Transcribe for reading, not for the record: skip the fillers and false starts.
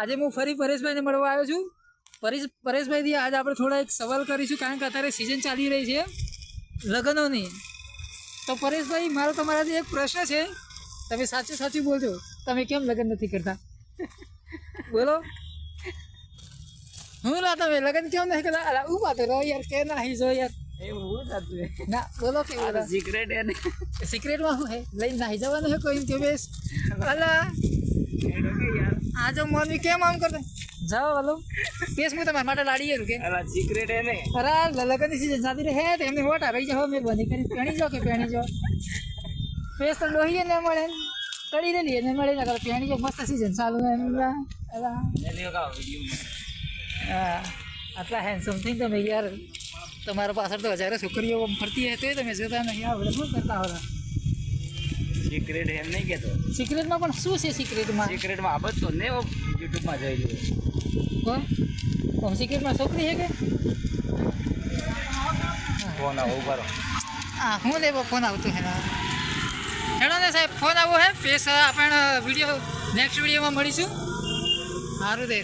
આજે હું ફરી પરેશભાઈને મળવા આવ્યો છું. પરેશભાઈથી આજે આપણે થોડા એક સવાલ કરીશું, કારણ કે અત્યારે સિઝન ચાલી રહી છે લગ્નોની. તો પરેશભાઈ, મારો તમારાથી એક પ્રશ્ન છે, તમે સાચું સાચું બોલજો, તમે કેમ લગ્ન નથી કરતા? બોલો. હું ના, તમે લગ્ન કેમ નથી કરતા? અલા ઉભા તો રહો યાર, કે નહીં જો યાર. ના બોલો કે સિક્રેટ હે ને, સિક્રેટમાં શું હે? લઈને નાહી જવાનું છે કોઈ કે બેસ? અલા આ જો મમ્મી કેમ આમ કરતા? જાઓ હલો બેસ, હું તમારા માટે લાડી કે સિક્રેટ હે ને. અરે લગ્નની સીઝન ચાલી રહી હે, એમને વોટા રહી જાઓ, મહેરબાની કરી પેણી જાઓ કે પેણી જાઓ. પેસ તો લોહીએ ને મળે, તળી રેલી ને મળે ને પેણી જાઓ, મસ્ત સીઝન ચાલુ હે. હા આટલા હેન્ડસમ થઈને તમે યાર, તમારા પાછળ તો હજારો છોકરીઓ ફરતી હે, તો તમે જોતા નહીં. આ બધા શું કરતા હોતા? સિક્રેટ એમ નહીં કહેતો. સિક્રેટમાં પણ શું છે? સિક્રેટમાં સિક્રેટમાં આ બધું ને યુટ્યુબમાં જોઈ લો. કોણ સિક્રેટમાં છોકરી છે કે? ફોન આવો ઉભા રહો. હા હું લેવો ફોન આવતો હે. હેડો ને સાહેબ, ફોન આવો હે. પેસ આપણે વિડીયો નેક્સ્ટ વિડીયોમાં મળીશું. સારું દે.